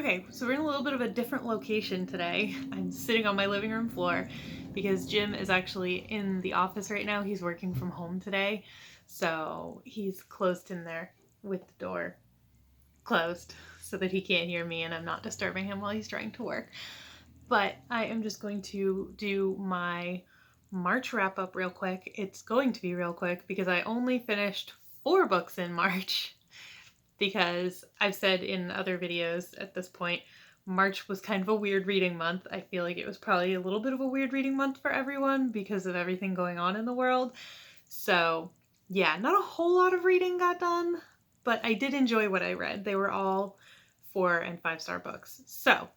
Okay, so we're in a little bit of a different location today. I'm sitting on my living room floor because Jim is actually in the office right now. He's working from home today, so he's closed in there with the door closed so that he can't hear me and I'm not disturbing him while he's trying to work. But I am just going to do my March wrap up real quick. It's going to be real quick because I only finished 4 books in March. Because I've said in other videos at this point, March was kind of a weird reading month. I feel like it was probably a little bit of a weird reading month for everyone because of everything going on in the world. So yeah, not a whole lot of reading got done, but I did enjoy what I read. They were all 4 and 5-star books. So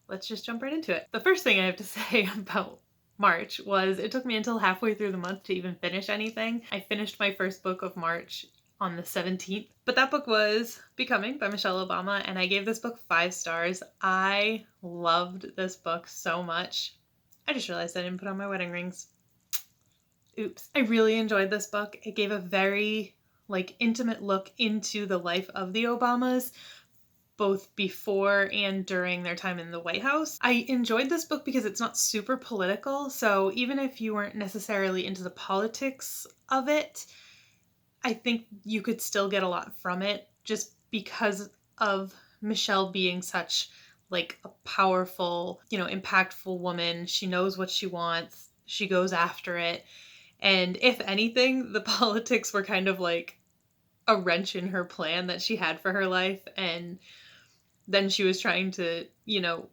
let's just jump right into it. The first thing I have to say about March was it took me until halfway through the month to even finish anything. I finished my first book of March on the 17th, but that book was Becoming by Michelle Obama, and I gave this book 5 stars. I loved this book so much. I just realized I didn't put on my wedding rings. Oops. I really enjoyed this book. It gave a very intimate look into the life of the Obamas, both before and during their time in the White House. I enjoyed this book because it's not super political, so even if you weren't necessarily into the politics of it, I think you could still get a lot from it just because of Michelle being such a powerful, impactful woman. She knows what she wants. She goes after it. And if anything, the politics were kind of like a wrench in her plan that she had for her life. And then she was trying to,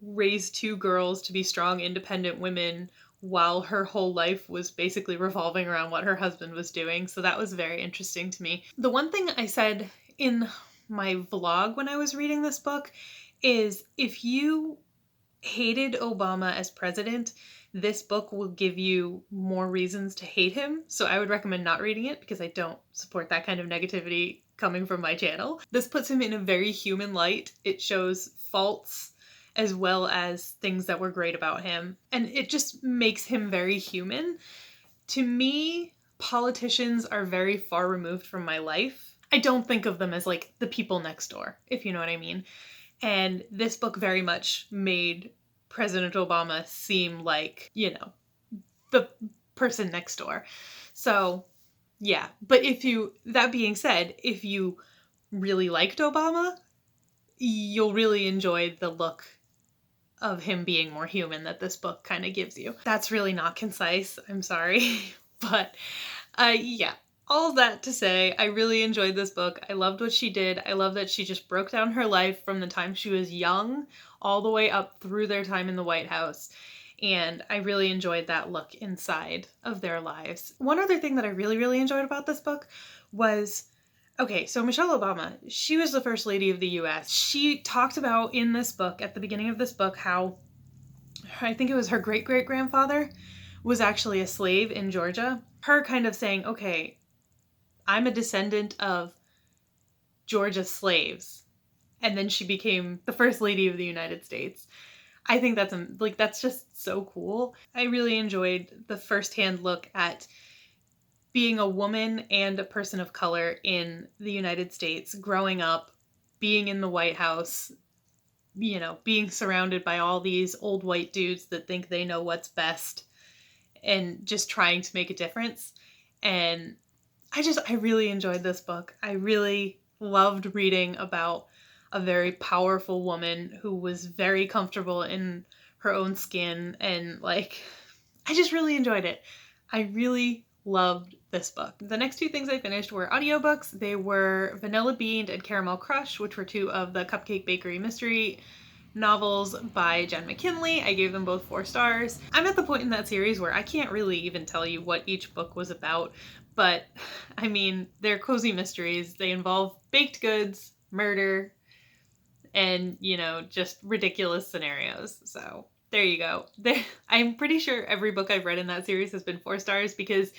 raise 2 girls to be strong, independent women while her whole life was basically revolving around what her husband was doing. So that was very interesting to me. The one thing I said in my vlog when I was reading this book is if you hated Obama as president, this book will give you more reasons to hate him. So I would recommend not reading it because I don't support that kind of negativity coming from my channel. This puts him in a very human light. It shows faults as well as things that were great about him. And it just makes him very human. To me, politicians are very far removed from my life. I don't think of them as the people next door, if you know what I mean. And this book very much made President Obama seem like, the person next door. So yeah, but that being said, if you really liked Obama, you'll really enjoy the look of him being more human that this book kind of gives you. That's really not concise, I'm sorry. But yeah, all that to say, I really enjoyed this book. I loved what she did. I love that she just broke down her life from the time she was young all the way up through their time in the White House. And I really enjoyed that look inside of their lives. One other thing that I really, really enjoyed about this book was, okay, so Michelle Obama, she was the first lady of the US. She talked about in this book, at the beginning of this book, how I think it was her great-great-grandfather was actually a slave in Georgia. Her kind of saying, okay, I'm a descendant of Georgia slaves. And then she became the first lady of the United States. I think that's just so cool. I really enjoyed the firsthand look at being a woman and a person of color in the United States, growing up, being in the White House, being surrounded by all these old white dudes that think they know what's best and just trying to make a difference. And I really enjoyed this book. I really loved reading about a very powerful woman who was very comfortable in her own skin, and I just really enjoyed it. I really loved this book. The next 2 things I finished were audiobooks. They were Vanilla Bean and Caramel Crush, which were 2 of the Cupcake Bakery mystery novels by Jen McKinley. I gave them both 4 stars. I'm at the point in that series where I can't really even tell you what each book was about, but I mean, they're cozy mysteries. They involve baked goods, murder, and, just ridiculous scenarios. So there you go. I'm pretty sure every book I've read in that series has been 4 stars because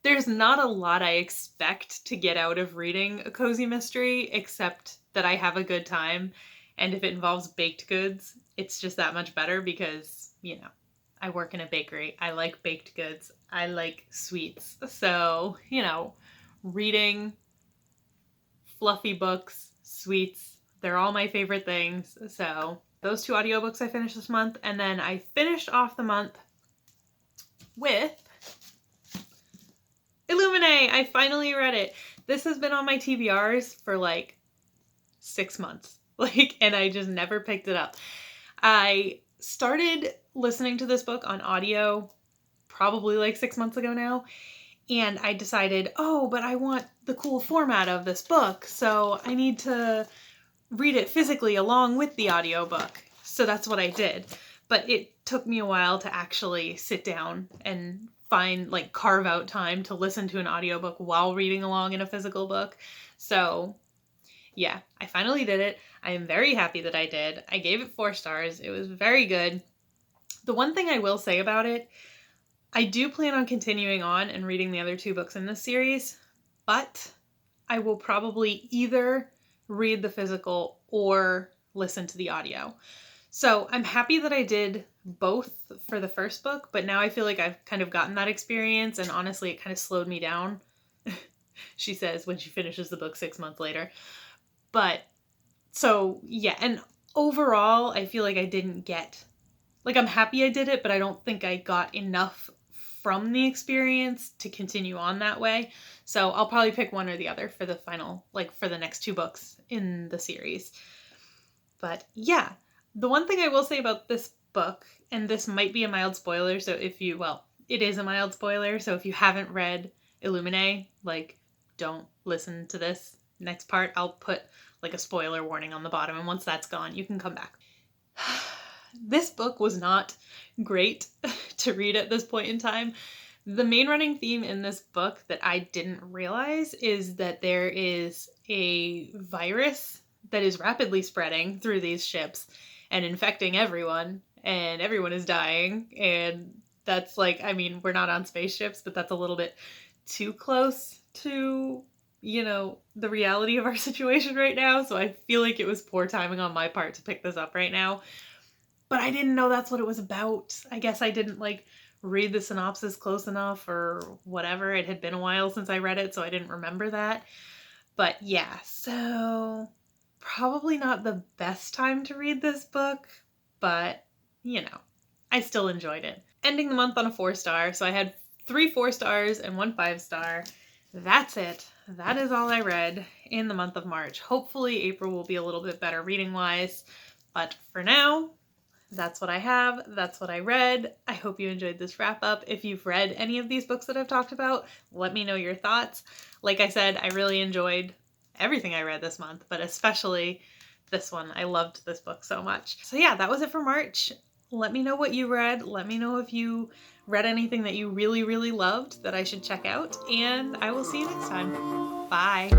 there's not a lot I expect to get out of reading a cozy mystery, except that I have a good time. And if it involves baked goods, it's just that much better because, I work in a bakery. I like baked goods. I like sweets. So, reading fluffy books, sweets, They're all my favorite things. So those 2 audiobooks I finished this month. And then I finished off the month with Illuminae. I finally read it. This has been on my TBRs for like 6 months. And I just never picked it up. I started listening to this book on audio probably like 6 months ago now. And I decided, oh, but I want the cool format of this book. So I need to read it physically along with the audiobook. So that's what I did. But it took me a while to actually sit down and carve out time to listen to an audiobook while reading along in a physical book. So yeah, I finally did it. I am very happy that I did. I gave it 4 stars. It was very good. The one thing I will say about it, I do plan on continuing on and reading the other 2 books in this series, but I will probably either read the physical or listen to the audio. So I'm happy that I did both for the first book, but now I feel like I've kind of gotten that experience, and honestly, it kind of slowed me down, she says when she finishes the book 6 months later. But, so, yeah, and overall, I feel like I didn't get, I'm happy I did it, but I don't think I got enough from the experience to continue on that way. So I'll probably pick one or the other for the final, for the next 2 books in the series. But yeah, the one thing I will say about this book, and this might be a mild spoiler, so it is a mild spoiler, so if you haven't read Illuminae, don't listen to this next part. I'll put a spoiler warning on the bottom, and once that's gone, you can come back. This book was not great to read at this point in time. The main running theme in this book that I didn't realize is that there is a virus that is rapidly spreading through these ships and infecting everyone, and everyone is dying, and that's we're not on spaceships, but that's a little bit too close to, the reality of our situation right now, so I feel like it was poor timing on my part to pick this up right now. But I didn't know that's what it was about. I guess I didn't read the synopsis close enough or whatever. It had been a while since I read it, so I didn't remember that. But yeah, so probably not the best time to read this book, but I still enjoyed it. Ending the month on a 4-star, so I had 3 4 stars and 1 5-star. That's it. That is all I read in the month of March. Hopefully April will be a little bit better reading-wise, but for now, that's what I have. That's what I read. I hope you enjoyed this wrap-up. If you've read any of these books that I've talked about, let me know your thoughts. Like I said, I really enjoyed everything I read this month, but especially this one. I loved this book so much. So yeah, that was it for March. Let me know what you read. Let me know if you read anything that you really, really loved that I should check out, and I will see you next time. Bye.